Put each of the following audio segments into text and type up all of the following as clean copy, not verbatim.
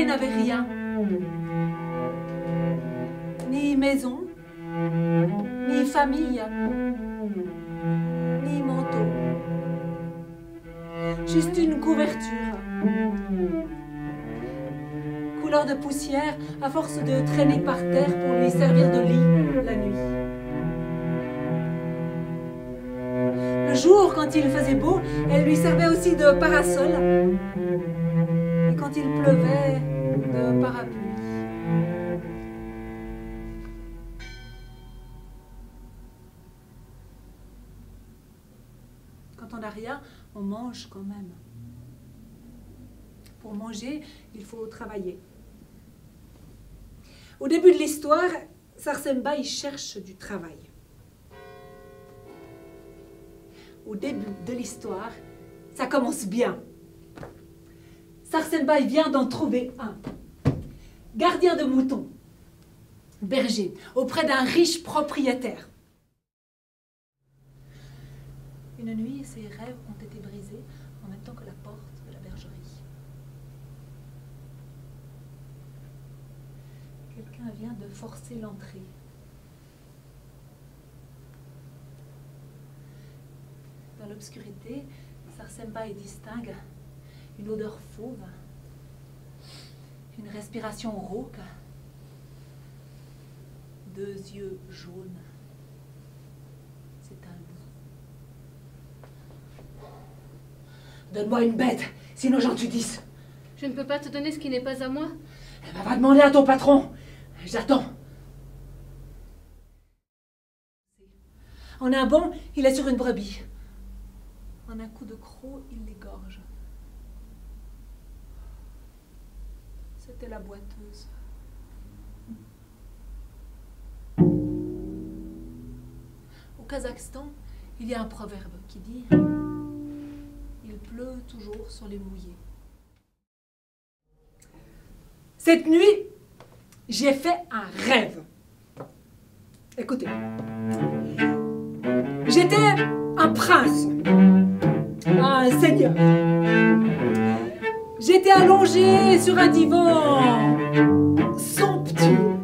il n'avait rien. Ni maison, ni famille, ni manteau. Juste une couverture. Couleur de poussière à force de traîner par terre pour lui servir de lit la nuit. Le jour, quand il faisait beau, elle lui servait aussi de parasol. Et quand il pleuvait, de parapluie. Quand on n'a rien, on mange quand même. Pour manger, il faut travailler. Au début de l'histoire, Sarsenba il cherche du travail. Au début de l'histoire, ça commence bien. Sarsenba il vient d'en trouver un. Gardien de moutons, berger, auprès d'un riche propriétaire. Une nuit, ses rêves ont été brisés en même temps que la porte de la bergerie. Quelqu'un vient de forcer l'entrée. Dans l'obscurité, Sarsenba y distingue une odeur fauve, une respiration rauque, 2 yeux jaunes. C'est un loup. Donne-moi une bête, sinon j'en tue 10. Je ne peux pas te donner ce qui n'est pas à moi. Eh ben, va demander à ton patron. J'attends. En un bond, il est sur une brebis. En un coup de croc, il l'égorge. C'était la boiteuse. Au Kazakhstan, il y a un proverbe qui dit « Il pleut toujours sur les mouillés ». Cette nuit, j'ai fait un rêve. Écoutez. J'étais un prince, un seigneur. J'étais allongé sur un divan somptueux.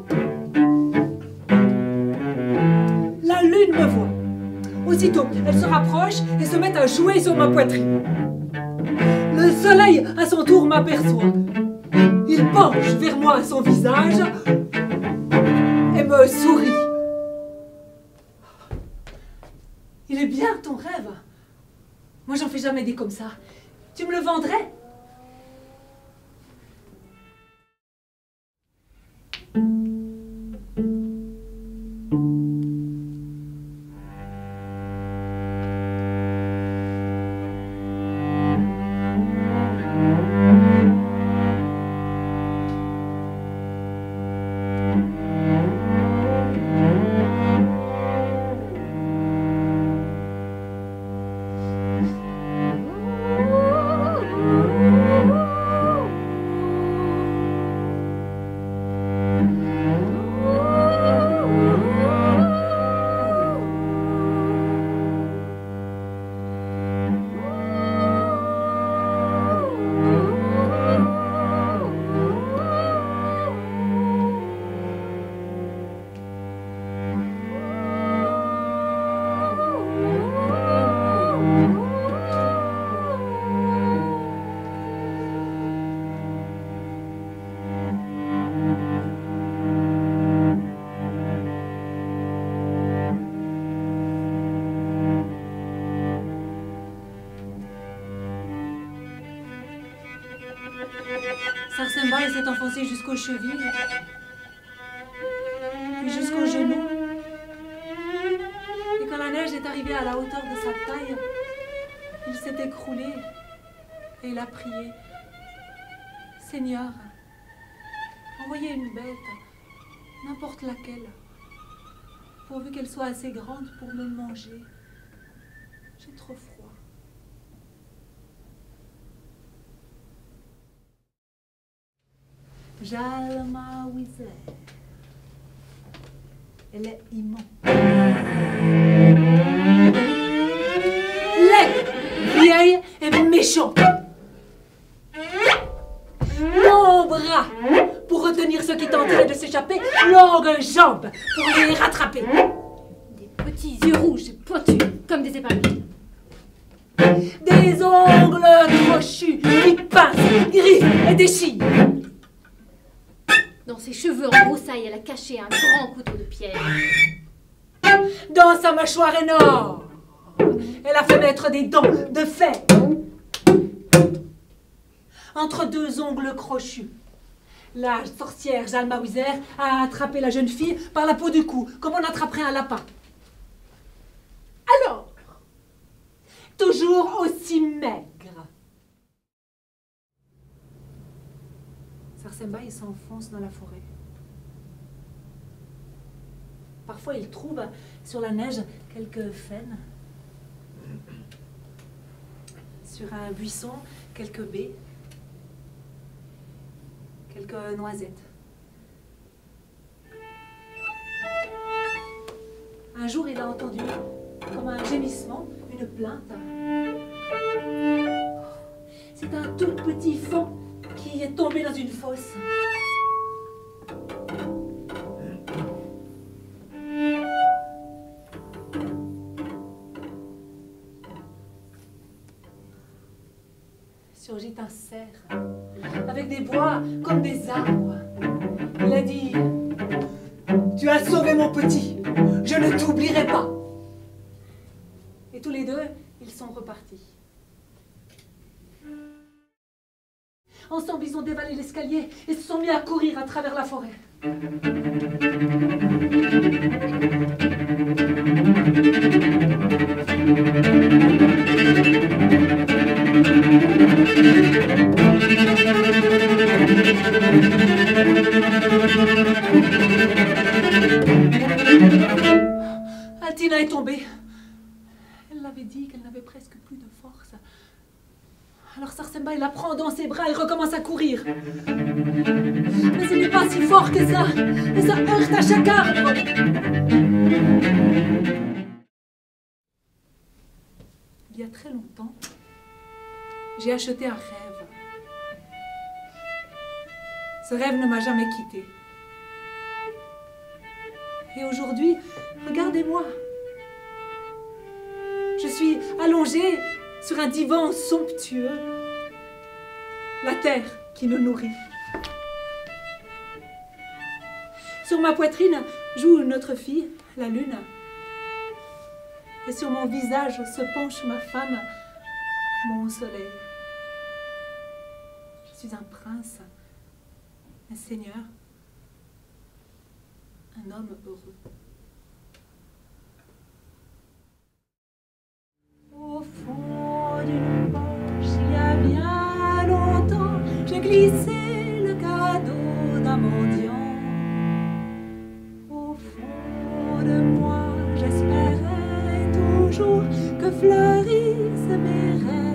La lune me voit. Aussitôt, elle se rapproche et se met à jouer sur ma poitrine. Le soleil, à son tour, m'aperçoit. Il penche vers moi son visage et me sourit. Il est bien ton rêve. Moi, j'en fais jamais des comme ça. Tu me le vendrais? Sarsenba s'est enfoncé jusqu'aux chevilles, puis jusqu'aux genoux. Et quand la neige est arrivée à la hauteur de sa taille, il s'est écroulé et il a prié. Seigneur, envoyez une bête, n'importe laquelle, pourvu qu'elle soit assez grande pour me manger. J'ai trop froid. Jalma Wizer. Elle est immense. Laide, vieille et méchante. Mon bras mes longues jambes pour les rattraper. Des petits yeux rouges pointus, comme des épingles. Des ongles crochus qui pincent, griffent et déchirent. Dans ses cheveux en broussailles, elle a caché un grand couteau de pierre. Dans sa mâchoire énorme, elle a fait mettre des dents de fer. Entre deux ongles crochus, la sorcière Jalma Wiser a attrapé la jeune fille par la peau du cou, comme on attraperait un lapin. Alors, toujours aussi maigre, Sarsemba, il s'enfonce dans la forêt. Parfois, il trouve sur la neige quelques faines, sur un buisson quelques baies, quelques noisettes. Un jour, il a entendu comme un gémissement, une plainte. C'est un tout petit faon qui est tombé dans une fosse. Surgit un cerf avec des bois comme des arbres. Il a dit: tu as sauvé mon petit, je ne t'oublierai pas. Et tous les deux, ils sont repartis. Ensemble, ils ont dévalé l'escalier et se sont mis à courir à travers la forêt. Altina est tombée. Elle l'avait dit qu'elle n'avait presque plus de force. Alors Sarsemba, il la prend dans ses bras et recommence à courir. Mais il n'est pas si fort que ça. Et ça heurte à chaque arbre. Il y a très longtemps, j'ai acheté un rêve. Ce rêve ne m'a jamais quitté. Et aujourd'hui, regardez-moi. Je suis allongée sur un divan somptueux. La terre qui me nourrit. Sur ma poitrine joue notre fille, la lune. Et sur mon visage se penche ma femme, mon soleil. Je suis un prince, un seigneur, un homme heureux. Au fond d'une poche, il y a bien longtemps, j'ai glissé le cadeau d'un mendiant. Au fond de moi, j'espérais toujours que fleurissent mes rêves.